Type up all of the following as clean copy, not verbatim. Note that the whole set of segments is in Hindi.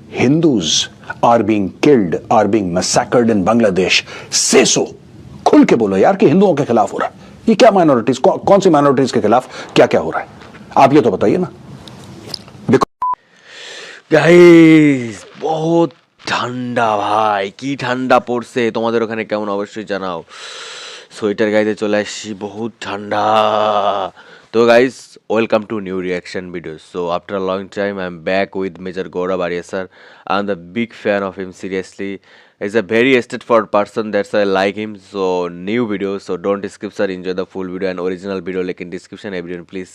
Hindus are being killed, are being massacred in Bangladesh. Say so. खुल के बोलो यार कि हिंदुओं के खिलाफ हो रहा है। ये क्या माइनॉरिटीज, कौन सी माइनॉरिटीज के खिलाफ क्या क्या हो रहा है, आप ये तो बताइए ना। গাইস বহুত ঠান্ডা ভাই, কি ঠান্ডা পড়ছে, তোমাদের ওখানে কেমন অবশ্যই জানাও। সোয়েটার গাইতে চলে আসছি, বহুত ঠান্ডা। তো guys welcome to new reaction video. So after a long time I am back with Major Gaurav Arya sir. I am the big fan of him, seriously is a very straightforward person, that's why I like him. So new video, so don't skip sir, enjoy the full video and original video link in description. Everyone please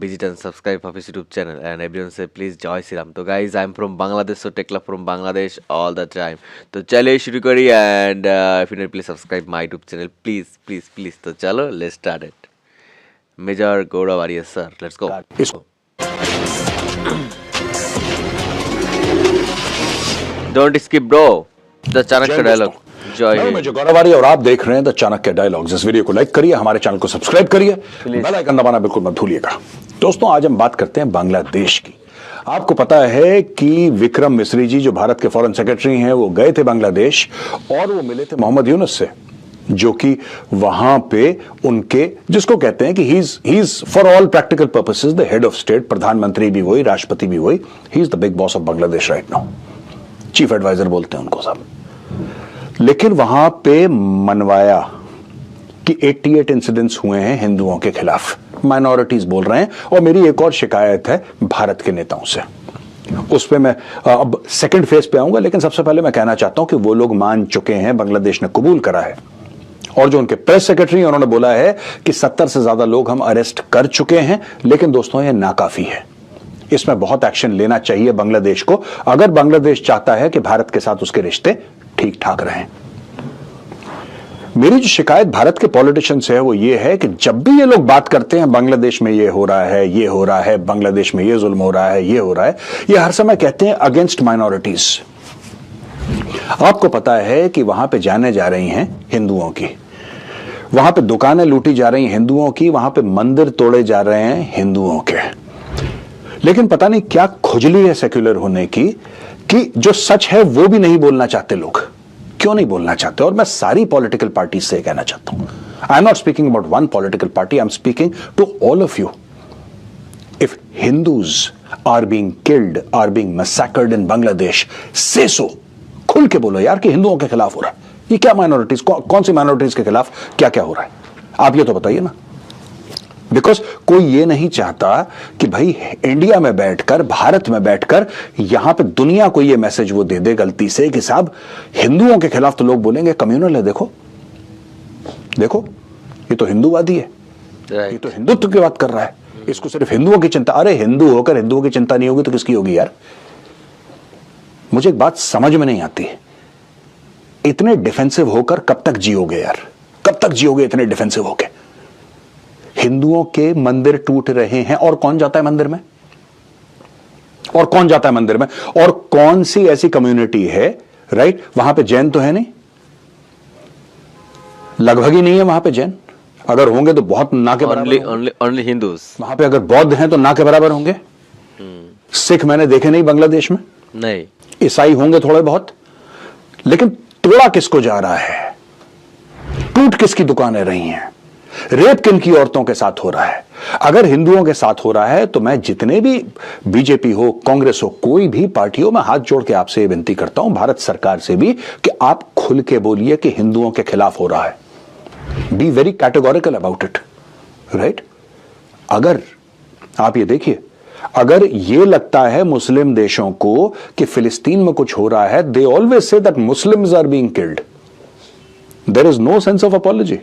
visit and subscribe of his YouTube channel, and everyone say please Jai Shri Ram. So guys, I'm from Bangladesh, so take love from Bangladesh all the time. So chalo shuru kari, and if you need please subscribe my YouTube channel, please. So chalo let's start it. Major Gaurav Arya sir, let's go. Don't skip bro. The Chanakya dialogue. जय मैं गौरव आर्य और आप देख रहे हैं द चाणक्य डायलॉग्स। इस वीडियो को लाइक करिए, हमारे चैनल को सब्सक्राइब करिए, बेल आइकन दबाना बिल्कुल मत भूलिएगा। दोस्तों आज हम बात करते हैं बांग्लादेश की। आपको पता है कि विक्रम मिस्री जी जो भारत के फॉरेन सेक्रेटरी हैं वो गए थे बांग्लादेश और वो मिले थे मोहम्मद यूनुस से, जो कि वहां पे उनके जिसको कहते हैं कि he is for all practical purposes the head of state, प्रधानमंत्री भी वही, राष्ट्रपति भी वही, he is the big boss of Bangladesh right now, chief adviser बोलते हैं उनको सब। लेकिन वहां पे मनवाया कि 88 इंसिडेंट्स हुए हैं हिंदुओं के खिलाफ, माइनॉरिटीज बोल रहे हैं। और मेरी एक और शिकायत है भारत के नेताओं से, उस पे मैं अब सेकंड फेज पे आऊंगा, लेकिन सबसे पहले मैं कहना चाहता हूं कि वो लोग मान चुके हैं, बांग्लादेश ने कबूल करा है, और जो उनके प्रेस सेक्रेटरी उन्होंने बोला है कि 70 से ज्यादा लोग हम अरेस्ट कर चुके हैं। लेकिन दोस्तों ये नाकाफी है, इसमें बहुत एक्शन लेना चाहिए बांग्लादेश को, अगर बांग्लादेश चाहता है कि भारत के साथ उसके रिश्ते ठीक ठाक रहें। मेरी जो शिकायत भारत के पॉलिटिशियन से है वो ये है कि जब भी ये लोग बात करते हैं बांग्लादेश में ये हो रहा है, ये हो रहा है, बांग्लादेश में ये जुल्म हो रहा है, ये हो रहा है, ये हर समय कहते हैं अगेंस्ट माइनॉरिटीज। आपको पता है कि वहां पे जाने जा रही हैं हिंदुओं की, वहां पे दुकानें लूटी जा रही हैं हिंदुओं की, वहां पे मंदिर तोड़े जा रहे हैं हिंदुओं के। लेकिन पता नहीं क्या खुजली है सेक्युलर होने की कि जो सच है वो भी नहीं बोलना चाहते लोग। क्यों नहीं बोलना चाहते? और मैं सारी पॉलिटिकल पार्टी से कहना चाहता हूं, I am not speaking about one political party, I am speaking to all of you. If Hindus are being killed, are being massacred in Bangladesh, say so. खुल के बोलो यार कि हिंदुओं के खिलाफ हो रहा है। ये क्या माइनॉरिटीज, कौन सी माइनॉरिटीज के खिलाफ क्या क्या हो रहा है, आप ये तो बताइए ना। बिकॉज कोई ये नहीं चाहता कि भाई इंडिया में बैठकर, भारत में बैठकर यहां पे दुनिया को ये मैसेज वो दे दे गलती से कि साहब हिंदुओं के खिलाफ तो लोग बोलेंगे कम्युनल है, देखो देखो ये तो हिंदूवादी है, ये तो हिंदुत्व की बात कर रहा है, इसको सिर्फ हिंदुओं की चिंता। अरे हिंदू होकर हिंदुओं की चिंता नहीं होगी तो किसकी होगी यार? मुझे एक बात समझ में नहीं आती, इतने डिफेंसिव होकर कब तक जियोगे यार, कब तक जियोगे इतने डिफेंसिव होकर? हिंदुओं के मंदिर टूट रहे हैं और कौन जाता है मंदिर में? और कौन जाता है मंदिर में? और कौन सी ऐसी कम्युनिटी है, राइट, वहां पे जैन तो है नहीं, लगभग ही नहीं है वहां पे जैन, अगर होंगे तो बहुत ना के बराबर, ओनली हिंदूज। वहां पे अगर बौद्ध हैं तो ना के बराबर होंगे। सिख मैंने देखे नहीं बांग्लादेश में, नहीं। ईसाई होंगे थोड़े बहुत, लेकिन तोड़ा किसको जा रहा है, टूट किसकी दुकानें रही हैं, रेप किन की औरतों के साथ हो रहा है? अगर हिंदुओं के साथ हो रहा है तो मैं जितने भी बीजेपी हो, कांग्रेस हो, कोई भी पार्टी हो, मैं हाथ जोड़ के आपसे विनती करता हूं, भारत सरकार से भी, कि आप खुल के बोलिए कि हिंदुओं के खिलाफ हो रहा है। B very categorical about it, right. अगर आप ये देखिए, अगर ये लगता है मुस्लिम देशों को कि फिलिस्तीन में कुछ हो रहा है, they always say that Muslims are being killed, there is no sense of apology,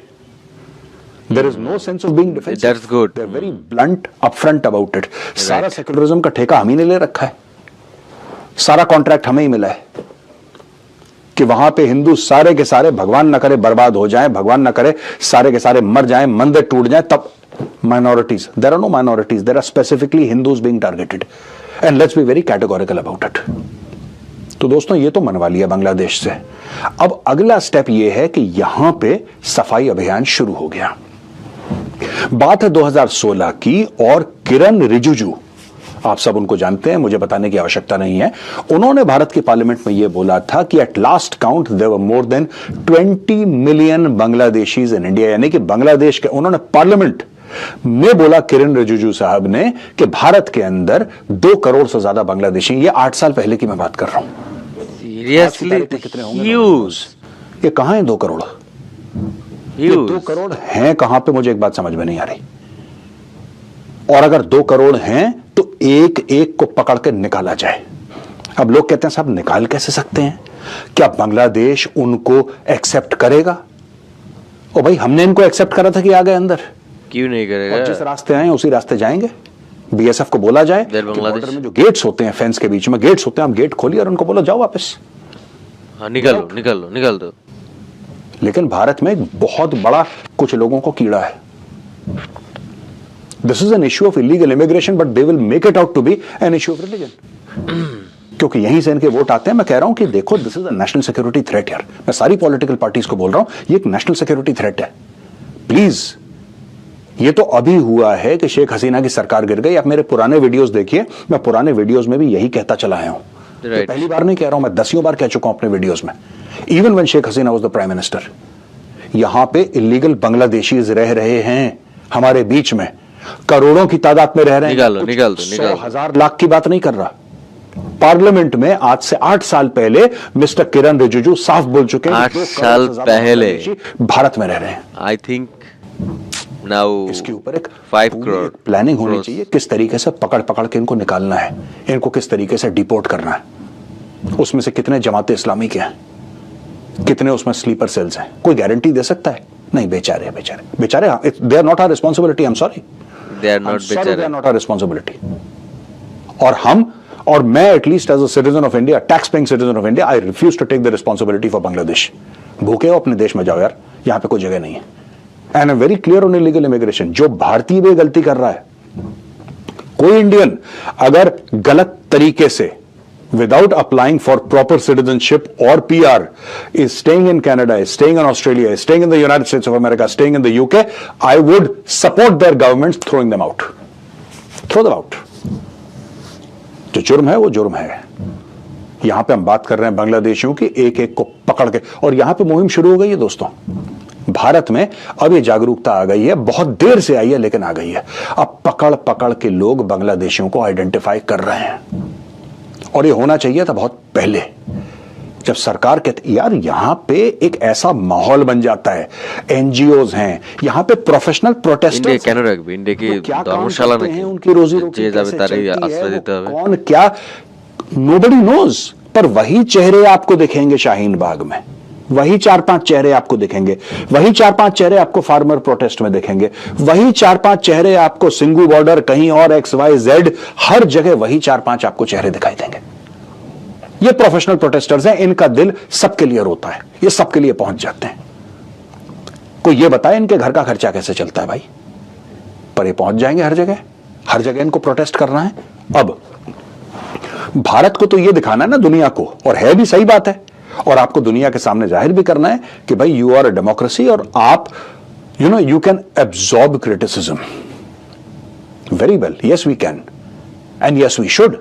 there is no sense of being defensive. That's good. They're very blunt, upfront about it. Right. सारा सेक्युलरिज्म का ठेका हम ही ने ले रखा है, सारा कॉन्ट्रैक्ट हमें ही मिला है कि वहां पे हिंदू सारे के सारे, भगवान न करे बर्बाद हो जाएं, भगवान न करे सारे के सारे मर जाएं, मंदिर टूट जाएं, तब minorities, there are no minorities, there are specifically Hindus being targeted, and let's be very categorical about it. तो दोस्तों ये तो मनवा लिया बांग्लादेश से, अब अगला स्टेप ये है कि यहां पे सफाई अभियान शुरू हो गया। बात है 2016 की, और किरण रिजिजू आप सब उनको जानते हैं, मुझे बताने की आवश्यकता नहीं है। उन्होंने भारत की पार्लियामेंट में यह बोला था कि at last count there were more than 20 million Bangladeshis in India, यानी कि बांग्लादेश के, उन्होंने पार्लियामेंट में बोला, किरण रिजिजू साहब ने, कि भारत के अंदर 2 करोड़ से ज्यादा बांग्लादेशी। ये 8 साल पहले की मैं बात कर रहा हूं। सीरियसली कितने होंगे? ह्यूज। ये कहां है 2 करोड़? ये 2 करोड़ हैं कहां पे? मुझे एक बात समझ में नहीं आ रही। और अगर 2 करोड़ हैं तो एक एक को पकड़ के निकाला जाए। अब लोग कहते हैं साहब निकाल कैसे सकते हैं? क्या बांग्लादेश उनको एक्सेप्ट करेगा? ओ भाई, हमने इनको एक्सेप्ट करा था कि आ गए अंदर। क्यों नहीं करेगा? जिस रास्ते आए उसी रास्ते जाएंगे। बीएसएफ को बोला जाए कि बॉर्डर में जो गेट्स होते हैं, फेंस के बीच में गेट्स होते हैं, आप गेट खोलिए और उनको बोलो जाओ वापस। हाँ, निकल दो। लेकिन भारत में एक बहुत बड़ा कुछ लोगों को कीड़ा है। This is an issue of illegal immigration, but they will make it out to be an issue of religion. क्योंकि यहीं से इनके वोट आते हैं। मैं कह रहा हूं कि देखो, this is a national security threat यार। मैं सारी पॉलिटिकल पार्टीज को बोल रहा हूं, ये एक नेशनल सिक्योरिटी थ्रेट है। प्लीज, ये तो अभी हुआ है कि शेख हसीना की सरकार गिर गई। आप मेरे पुराने वीडियोस देखिए, मैं पुराने वीडियोस में भी यही कहता चला आया हूं। तो पहली बार नहीं कह रहा हूं, मैं 10 बार कह चुका हूं अपने वीडियोस में। Even when Sheikh Hasina was the prime minister, यहां पे इलीगल बांग्लादेशीज रह रहे हैं हमारे बीच में, करोड़ों की तादाद में रह रहे हैं। निकाल दो। 100,000 लाख की बात नहीं कर रहा। पार्लियामेंट में आज से 8 साल पहले मिस्टर किरण रिजिजू साफ बोल चुके हैं 8 साल पहले भारत में रह रहे हैं। आई थिंक नाउ इसके ऊपर एक 5 करोड़ प्लानिंग होनी चाहिए, किस तरीके से पकड़ पकड़ के इनको निकालना है, इनको किस तरीके से डिपोर्ट करना है। उसमें से कितने जमाते इस्लामी के हैं, कितने उसमें स्लीपर सेल्स हैं, कोई गारंटी दे सकता है? नहीं। बेचारे they are not our responsibility. I am sorry, they are not our responsibility. और मैं at least as a citizen of India, tax paying citizen of India, I refuse to take the responsibility for Bangladesh. भूखे हो अपने देश में जाओ यार, यहां पे कोई जगह नहीं है। And I am very clear on illegal immigration. जो भारतीय भी गलती कर रहा है, कोई इंडियन अगर गलत तरीके से without applying for proper citizenship or PR is staying in Canada, is staying in Australia, is staying in the United States of America, staying in the UK, I would support their governments throwing them out. Throw them out. जो जुर्म है वो जुर्म है। यहां पे हम बात कर रहे हैं बांग्लादेशियों की, एक एक को पकड़ के। और यहां पे मुहिम शुरू हो गई है दोस्तों। भारत में अब ये जागरूकता आ गई है, बहुत देर से आई है लेकिन आ गई है। अब पकड़ पकड़ के लोग बांग्लादेशियों को आइडेंटिफाई कर रहे हैं। और ये होना चाहिए था बहुत पहले, जब सरकार कहती यार यहां पे एक ऐसा माहौल बन जाता है, एनजीओज हैं यहां पे, प्रोफेशनल प्रोटेस्टर्स, इंडिया की धर्मशाला में उनकी रोजी रोटी कैसे चलती है, कौन क्या, नोबडी नोज। पर वही चेहरे आपको दिखेंगे शाहीन बाग में, वही 4-5 चेहरे आपको दिखेंगे, वही 4-5 चेहरे आपको फार्मर प्रोटेस्ट में दिखेंगे, वही 4-5 चेहरे आपको सिंगू बॉर्डर, कहीं और XYZ, हर जगह वही 4-5 आपको चेहरे दिखाई देंगे। ये प्रोफेशनल प्रोटेस्टर्स हैं, इनका दिल सबके लिए रोता है, ये सबके लिए पहुंच जाते हैं। कोई ये बताए इनके घर का खर्चा कैसे चलता है भाई, पर ये पहुंच जाएंगे हर जगह, हर जगह इनको प्रोटेस्ट करना है। अब भारत को तो ये दिखाना है ना दुनिया को, और है भी, सही बात है, और आपको दुनिया के सामने जाहिर भी करना है कि भाई यू आर अ डेमोक्रेसी, और आप you can absorb criticism very well. Yes we can, and yes we should,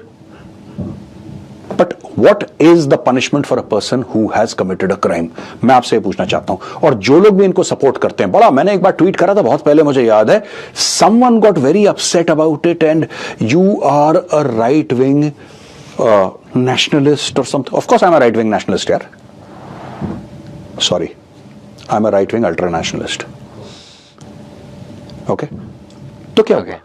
but what is the punishment for a person who has committed a crime? मैं आपसे पूछना चाहता हूं। और जो लोग भी इनको सपोर्ट करते हैं, बड़ा, मैंने एक बार ट्वीट करा था बहुत पहले, मुझे याद है, someone got very upset about it and you are a right wing nationalist or something. Of course I'm a right wing nationalist yaar. Sorry, I'm a right wing ultra nationalist. Okay, तो क्या होगा?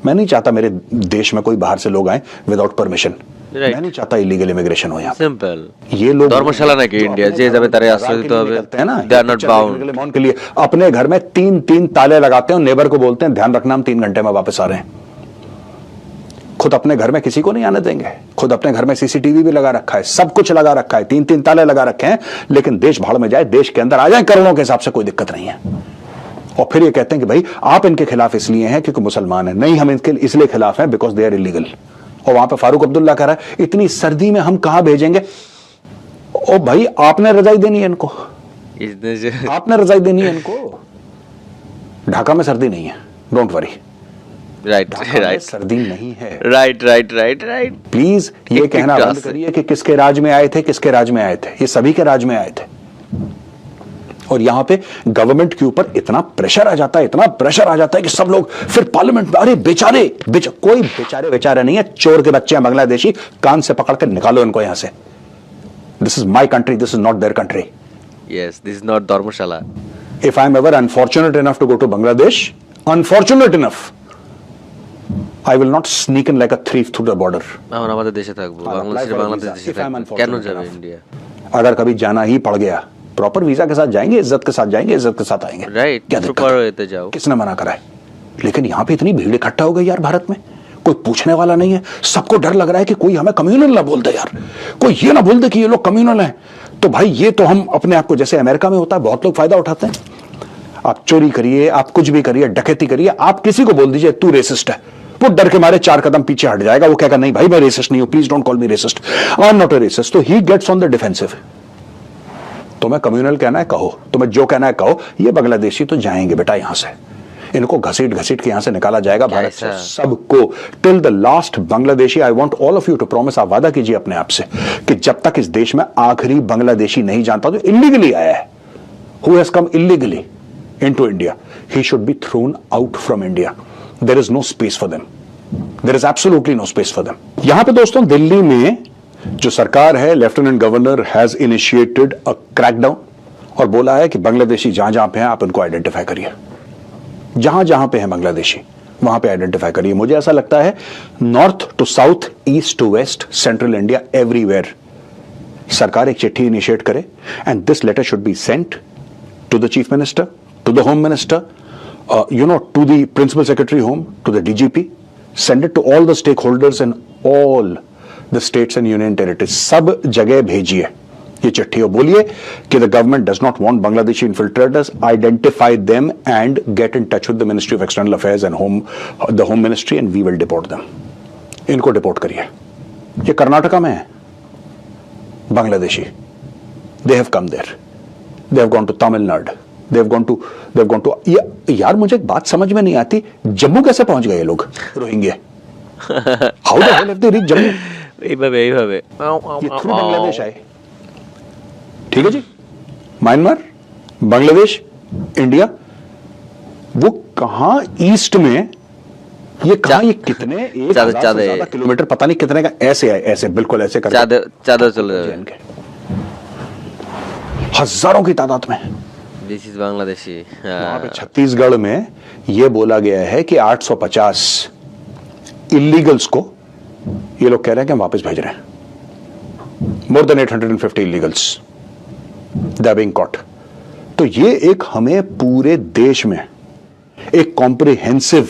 मैं नहीं चाहता मेरे देश में कोई बाहर से लोग आए विदाउट परमिशन। मैं नहीं चाहता इलीगल इमिग्रेशन हो यहाँ। सिंपल। ये लोग धर्मशाला ना कि इंडिया जे जब तारे आश्रय तो है ना, दे आर नॉट बाउंड के लिए अपने घर में 3-3 ताले लगाते हैं, नेबर को बोलते हैं ध्यान रखना हम 3 घंटे में वापस आ रहे हैं। खुद अपने घर में किसी को नहीं आने देंगे, खुद अपने घर में सीसीटीवी भी लगा रखा है, सब कुछ लगा रखा है, 3-3 ताले लगा रखे हैं, लेकिन देश भाड़ में जाए, देश के अंदर आ जाए करोड़ों के हिसाब से, कोई दिक्कत नहीं है। और फिर ये कहते हैं कि भाई आप इनके खिलाफ इसलिए हैं क्योंकि मुसलमान हैं। नहीं, हम इनके इसलिए खिलाफ हैं बिकॉज दे आर इलीगल। और वहां पे फारूक अब्दुल्ला कह रहा है इतनी सर्दी में हम कहां भेजेंगे? ओ भाई आपने रजाई देनी है इनको, आपने रजाई देनी है इनको। ढाका में सर्दी नहीं है, डोंट वरी, राइट ढाका में राइट सर्दी नहीं है। Right right right right. Please ये एक कहना क्लास बंद से। करिए कि किसके राज में आए थे, किसके राज में आए थे। ये सभी के राज में आए थे। और यहां पे गवर्नमेंट के ऊपर इतना प्रेशर आ जाता है, इतना प्रेशर आ जाता है कि सब लोग फिर पार्लियामेंट में, अरे बेचारे कोई बेचारे नहीं है, चोर के बच्चे हैं बांग्लादेशी, कान से पकड़ कर निकालो इनको यहां से। This is my country, this is not their country. Yes, this is not Dharamshala. If I'm ever unfortunate enough to go to Bangladesh, unfortunate enough, I will not sneak in like a thief through the border. আমরা আমাদের দেশে থাকবো, I'll apply বাংলাদেশে for a বাংলাদেশ visa দেশে if I'm থাকবো, কেন unfortunate যাবে enough. इंडिया? अगर कभी जाना ही पड़ गया, प्रॉपर वीजा के साथ जाएंगे, इज्जत के साथ जाएंगे, इज्जत के साथ आएंगे। राइट, क्या दिक्कत सुपर है? होते जाओ। किसने मना करा है? लेकिन यहाँ पे इतनी भीड़ इकट्ठा हो गई यार भारत में, कोई पूछने वाला नहीं है। सबको डर लग रहा है कि कोई हमें कम्युनल ना बोल दे यार, कोई ये ना बोल दे कि ये लोग कम्युनल हैं। तो भाई ये तो हम अपने आप को, जैसे अमेरिका में होता है, बहुत लोग फायदा उठाते हैं। आप चोरी करिए, आप कुछ भी करिए, डकैती करिए, आप किसी को बोल दीजिए तू रेसिस्ट है, वो डर के मारे 4 कदम पीछे हट जाएगा। वो कहेगा नहीं भाई मैं रेसिस्ट नहीं हूं, please don't call me racist, I am not a racist. तो he gets on the defensive. तुम्हें कम्युनल कहना है कहो, तुम्हें जो कहना है कहो। ये बांग्लादेशी तो जाएंगे बेटा यहां से, इनको घसीट घसीट के यहां से निकाला जाएगा भारत से, सबको, till the last Bangladeshi. I want all of you to promise, आप वादा कीजिए अपने आप से कि जब तक इस देश में आखिरी बांग्लादेशी नहीं जानता जो इलीगली आया है, who has come illegally into India, he should be thrown out from India. There is no space for them. There is absolutely no space for them. यहां पे दोस्तों दिल्ली में जो सरकार है, lieutenant governor has initiated a crackdown और बोला है कि बांग्लादेशी जहां जहां पे हैं आप इनको आइडेंटिफाई करिए, जहां जहां पे हैं बांग्लादेशी वहां पे आइडेंटिफाई करिए। मुझे ऐसा लगता है north to south, east to west, central India, everywhere सरकार एक चिट्ठी इनिशिएट करे and this letter should be sent to the chief minister, to the home minister, to the principal secretary home, to the DGP, send it to all the stakeholders in all the states and union territories. सब जगह भेजिए ये चिट्ठी और बोलिए कि the government does not want Bangladeshi infiltrators, identify them and get in touch with the Ministry of External Affairs and the Home Ministry and we will deport them. इनको डिपोर्ट करिए। ये कर्नाटका में है Bangladeshi, they have come there, they have gone to Tamil Nadu, they've gone to यार मुझे एक बात समझ में नहीं आती, जम्मू कैसे पहुंच गए ये लोग Rohingya? How the hell have they reach Jammu? এইভাবে ये थ्रू बांग्लादेश आए, ठीक है जी। म्यांमार, बांग्लादेश, इंडिया, वो कहां ईस्ट में, ये कहां, ये कितने 1000 से ज्यादा किलोमीटर, पता नहीं कितने का, ऐसे आए, ऐसे बिल्कुल ऐसे करके चादर चले जाए, हजारों की तादाद में। This is Bangladeshi. वहां पे छत्तीसगढ़ में यह बोला गया है कि 850 इलीगल्स को ये लोग कह रहे हैं कि हम वापस भेज रहे हैं। More than 850 illegals they are being caught. तो ये एक, हमें पूरे देश में एक कॉम्प्रिहेंसिव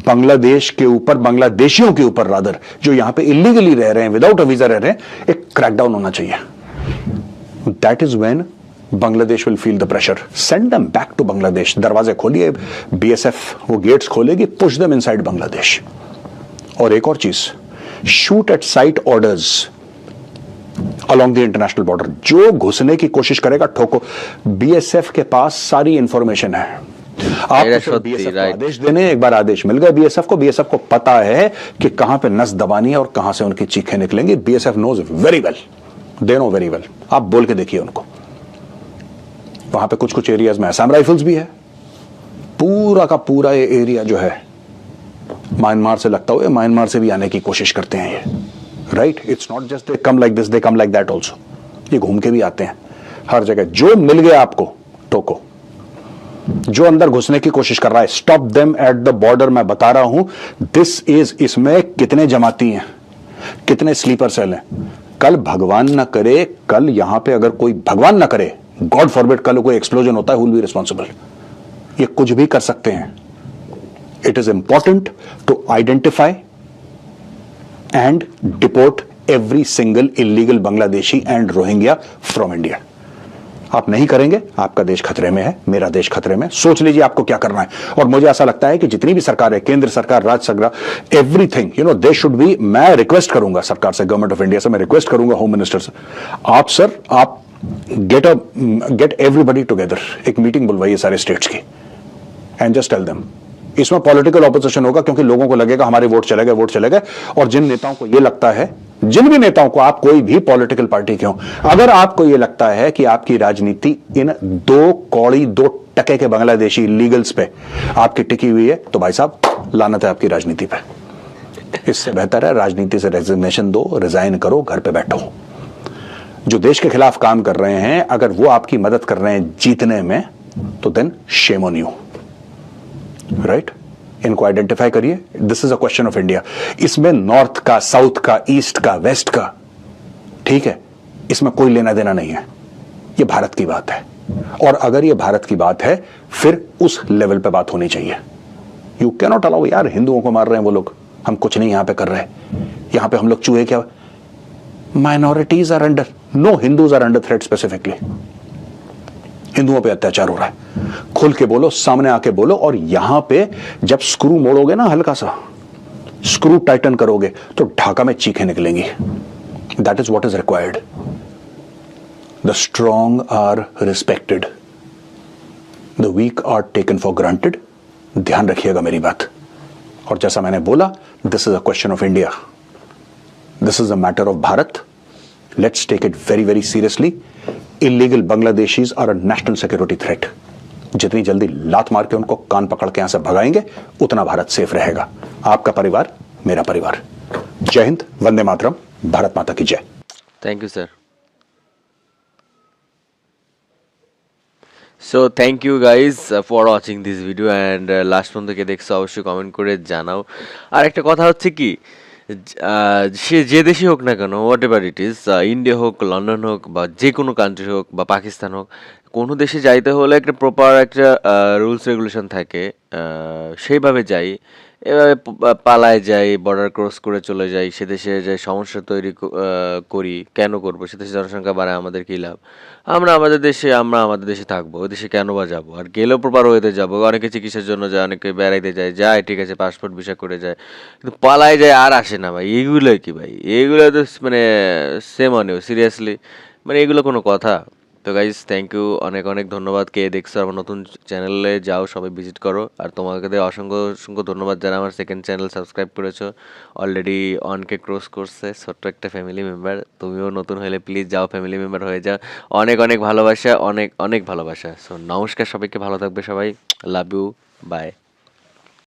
बांग्लादेश के ऊपर, बांग्लादेशियों के ऊपर रादर, जो यहां पे इलीगली रह रहे हैं, विदाउट अ वीजा रह रहे हैं, एक क्रैकडाउन होना चाहिए। That is when Bangladesh will feel the pressure. Send them back to Bangladesh. दरवाजे खोलिए, बीएसएफ वो गेट्स खोलेगी, पुश देम इनसाइड बांग्लादेश। और एक और चीज, shoot at site orders along the international border. जो घुसने की कोशिश करेगा ठोको। बीएसएफ के पास सारी इंफॉर्मेशन है। आप बीएसएफ को आदेश देने, एक बार आदेश मिल गए बीएसएफ को पता है कि कहां पे नस दबानी है और कहां से उनकी चीखें निकलेंगी। BSF knows very well, they know very well. आप बोल के देखिए उनको। वहां पे कुछ एरियाज में असम राइफल्स भी है। पूरा का पूरा ये एरिया जो है म्यांमार से लगता हुआ, म्यांमार से भी आने की कोशिश करते हैं ये, right. It's not just they come like this, they come like that also. ये घूम के भी आते हैं हर जगह। जो मिल गया आपको टोको। जो अंदर घुसने की कोशिश कर रहा है, stop them at the border. मैं बता रहा हूं दिस इज, इसमें कितने जमाती हैं, कितने स्लीपर सेल हैं। कल भगवान ना करे, कल यहां पे अगर कोई, भगवान ना करे, गॉड फॉरबिड, कल कोई एक्सप्लोजन होता है, हु विल बी रिस्पॉन्सिबल? ये कुछ भी कर सकते हैं। It is important to identify and deport every single illegal Bangladeshi and Rohingya from India. आप नहीं करेंगे, आपका देश खतरे में है, मेरा देश खतरे में। सोच लीजिए आपको क्या करना है। और मुझे ऐसा लगता है कि जितनी भी सरकार है, केंद्र सरकार, राज्य सरकार, एवरीथिंग, दे शुड बी। मैं रिक्वेस्ट करूंगा सरकार से, गवर्नमेंट ऑफ इंडिया से मैं रिक्वेस्ट करूंगा, होम मिनिस्टर से, आप सर, आप गेट एवरीबडी टुगेदर, एक मीटिंग बुलवाइए सारे स्टेट्स की, एंड जस्ट टेल देम इसमें पॉलिटिकल ऑपोजिशन होगा, क्योंकि लोगों को लगेगा हमारे वोट चले गए। और जिन नेताओं को यह लगता है, जिन भी नेताओं को, आप कोई भी पॉलिटिकल पार्टी के हो, अगर आपको यह लगता है कि आपकी राजनीति इन 2 के बांग्लादेशी लीगल्स पे आपकी टिकी हुई है, तो भाई साहब लानत है आपकी राजनीति पे। इससे बेहतर है राजनीति से रेजिग्नेशन दो, रिजाइन करो, घर पे बैठो। जो देश के खिलाफ काम कर रहे हैं, अगर वो आपकी मदद कर रहे हैं जीतने में, तो then shame on you, right? इनको आइडेंटिफाई करिए। This is a question of India. इसमें नॉर्थ का, साउथ का, ईस्ट का, वेस्ट का, ठीक है, इसमें कोई लेना देना नहीं है। यह भारत की बात है, और अगर यह भारत की बात है, फिर उस लेवल पे बात होनी चाहिए। यू कैन नॉट अलाउ, यार हिंदुओं को मार रहे हैं वो लोग, हम कुछ नहीं यहां पे कर रहे। यहां पे हम लोग चूहे क्या, minorities are under, no Hindus are under threat specifically. हिंदुओं पे अत्याचार हो रहा है, खुल के बोलो, सामने आके बोलो। और यहां पे जब स्क्रू मोड़ोगे ना, हल्का सा स्क्रू टाइटन करोगे, तो ढाका में चीखें निकलेंगी। That is what is required. The strong are respected, the weak are taken for granted. ध्यान रखिएगा मेरी बात। और जैसा मैंने बोला, this is a question of India, this is a matter of Bharat. Let's take it very very seriously. Illegal Bangladeshis are a national security threat. जितनी जल्दी लात मार के उनको कान पकड़ के यहां से भगाएंगे, उतना भारत सेफ रहेगा। आपका परिवार, मेरा परिवार। जय हिंद, वंदे मातरम, भारत माता की जय। Thank you sir. So thank you guys for watching this video and last পর্যন্ত কে দেখছো অবশ্যই কমেন্ট করে জানাও। আর একটা কথা হচ্ছে কি, সে যে দেশই হোক না কেন, what ever it is, India হোক, লন্ডন হোক, বা যে কোনো কান্ট্রি হোক, বা পাকিস্তান হোক, কোনো দেশে যাইতে হলে একটা প্রপার একটা রুলস রেগুলেশন থাকে, সেইভাবে যাই। এভাবে পালায় যাই, বর্ডার ক্রস করে চলে যাই, সে দেশে যে সমস্যা তৈরি করি, কেন করবো? সে দেশে জনসংখ্যা বাড়ায়, আমাদের কী লাভ? আমরা আমাদের দেশে থাকবো, ওই দেশে কেন বা যাবো? আর গেলেও প্রপার ওয়েতে যাবো। অনেকে চিকিৎসার জন্য যায়, অনেকে বেড়াইতে যায়, ঠিক আছে, পাসপোর্ট ভিসা করে যায়, কিন্তু পালায় যায় আর আসে না ভাই। এইগুলো কি ভাই? এইগুলো তো মানে সেম অনেও সিরিয়াসলি, মানে এগুলো কোনো কথা? তো গাইজ থ্যাংক ইউ, অনেক অনেক ধন্যবাদ। কে দেখছো আমার নতুন চ্যানেলে, যাও সবাই ভিজিট করো। আর তোমাদের অসংখ্য অসংখ্য ধন্যবাদ যারা আমার সেকেন্ড চ্যানেল সাবস্ক্রাইব করেছো। অলরেডি 1K ক্রস করছে, ছোট্ট একটা ফ্যামিলি মেম্বার। তুমিও নতুন হলে প্লিজ যাও, ফ্যামিলি মেম্বার হয়ে যাও। অনেক অনেক ভালোবাসা, অনেক অনেক ভালোবাসা। সো নমস্কার সবাইকে, ভালো থাকবে সবাই, লাভ ইউ, বাই।